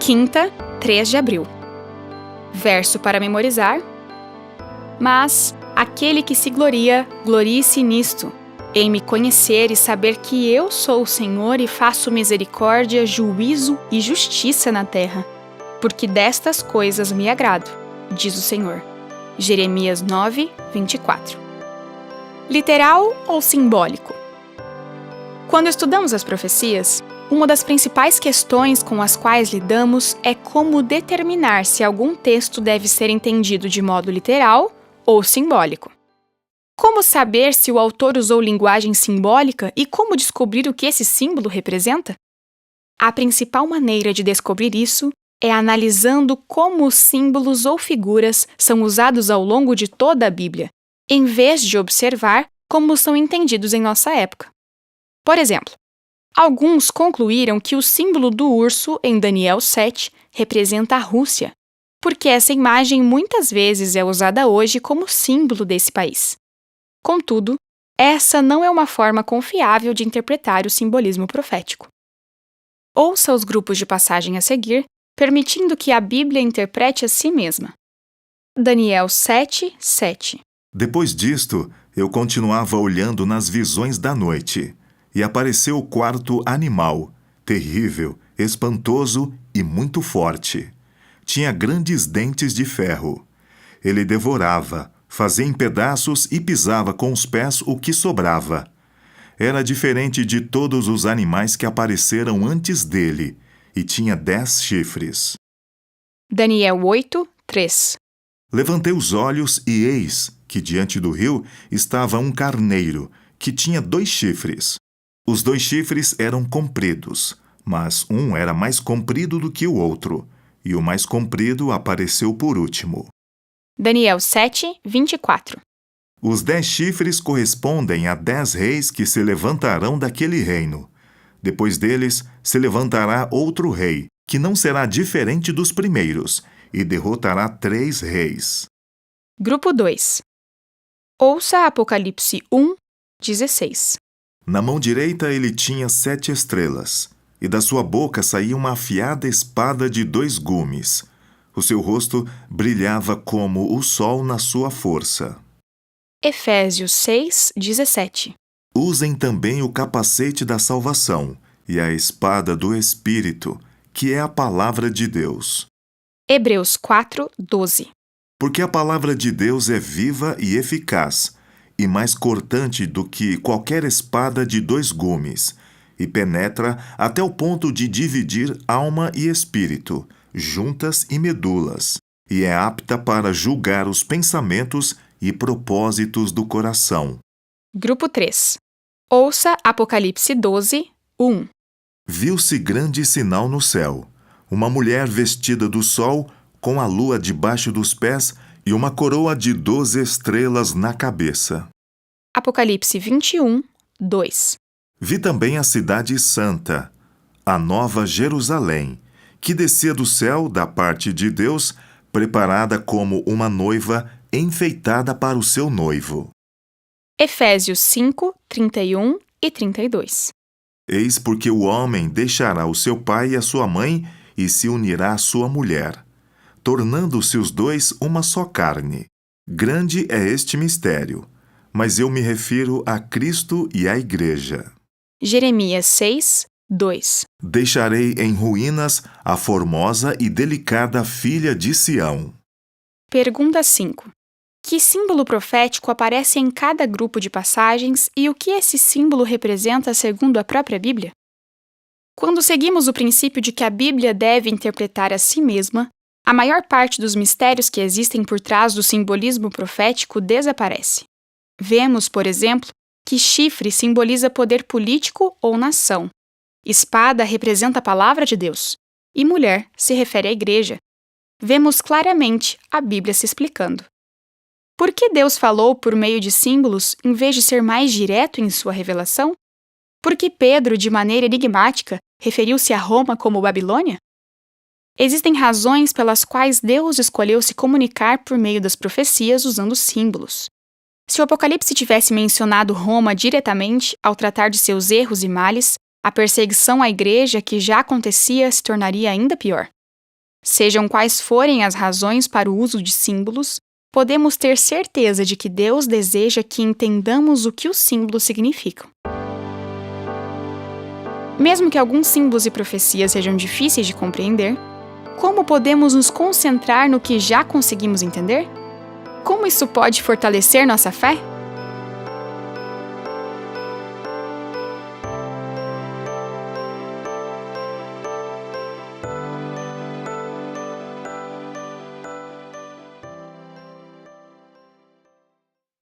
Quinta, 3 de abril. Verso para memorizar. Mas aquele que se gloria, glorie-se nisto, em me conhecer e saber que eu sou o Senhor e faço misericórdia, juízo e justiça na terra, porque destas coisas me agrado, diz o Senhor. Jeremias 9, 24. Literal ou simbólico? Quando estudamos as profecias, uma das principais questões com as quais lidamos é como determinar se algum texto deve ser entendido de modo literal ou simbólico. Como saber se o autor usou linguagem simbólica e como descobrir o que esse símbolo representa? A principal maneira de descobrir isso é analisando como os símbolos ou figuras são usados ao longo de toda a Bíblia, em vez de observar como são entendidos em nossa época. Por exemplo, alguns concluíram que o símbolo do urso em Daniel 7 representa a Rússia, porque essa imagem muitas vezes é usada hoje como símbolo desse país. Contudo, essa não é uma forma confiável de interpretar o simbolismo profético. Ouça os grupos de passagem a seguir, permitindo que a Bíblia interprete a si mesma. Daniel 7, 7. Depois disto, eu continuava olhando nas visões da noite, e apareceu o quarto animal, terrível, espantoso e muito forte. Tinha grandes dentes de ferro. Ele devorava, fazia em pedaços e pisava com os pés o que sobrava. Era diferente de todos os animais que apareceram antes dele, e tinha 10 chifres. Daniel 8, 3. Levantei os olhos e eis que diante do rio estava um carneiro, que tinha 2 chifres. Os 2 chifres eram compridos, mas um era mais comprido do que o outro, e o mais comprido apareceu por último. Daniel 7, 24. Os 10 chifres correspondem a 10 reis que se levantarão daquele reino. Depois deles se levantará outro rei, que não será diferente dos primeiros, e derrotará 3 reis. Grupo 2. Ouça Apocalipse 1, 16. Na mão direita ele tinha 7 estrelas, e da sua boca saía uma afiada espada de 2 gumes. O seu rosto brilhava como o sol na sua força. Efésios 6, 17. Usem também o capacete da salvação e a espada do Espírito, que é a palavra de Deus. Hebreus 4, 12. Porque a palavra de Deus é viva e eficaz, e mais cortante do que qualquer espada de 2 gumes, e penetra até o ponto de dividir alma e espírito, juntas e medulas, e é apta para julgar os pensamentos e propósitos do coração. Grupo 3. Ouça Apocalipse 12, 1. Viu-se grande sinal no céu, uma mulher vestida do sol, com a lua debaixo dos pés e uma coroa de 12 estrelas na cabeça. Apocalipse 21, 2. Vi também a cidade santa, a nova Jerusalém, que descia do céu da parte de Deus, preparada como uma noiva enfeitada para o seu noivo. Efésios 5, 31 e 32. Eis porque o homem deixará o seu pai e a sua mãe e se unirá à sua mulher, tornando-se os 2 uma só carne. Grande é este mistério, mas eu me refiro a Cristo e à Igreja. Jeremias 6, 2. Deixarei em ruínas a formosa e delicada filha de Sião. Pergunta 5. Que símbolo profético aparece em cada grupo de passagens e o que esse símbolo representa segundo a própria Bíblia? Quando seguimos o princípio de que a Bíblia deve interpretar a si mesma, a maior parte dos mistérios que existem por trás do simbolismo profético desaparece. Vemos, por exemplo, que chifre simboliza poder político ou nação, espada representa a palavra de Deus e mulher se refere à igreja. Vemos claramente a Bíblia se explicando. Por que Deus falou por meio de símbolos em vez de ser mais direto em sua revelação? Por que Pedro, de maneira enigmática, referiu-se a Roma como Babilônia? Existem razões pelas quais Deus escolheu se comunicar por meio das profecias usando símbolos. Se o Apocalipse tivesse mencionado Roma diretamente ao tratar de seus erros e males, a perseguição à igreja que já acontecia se tornaria ainda pior. Sejam quais forem as razões para o uso de símbolos, podemos ter certeza de que Deus deseja que entendamos o que os símbolos significam. Mesmo que alguns símbolos e profecias sejam difíceis de compreender, como podemos nos concentrar no que já conseguimos entender? Como isso pode fortalecer nossa fé?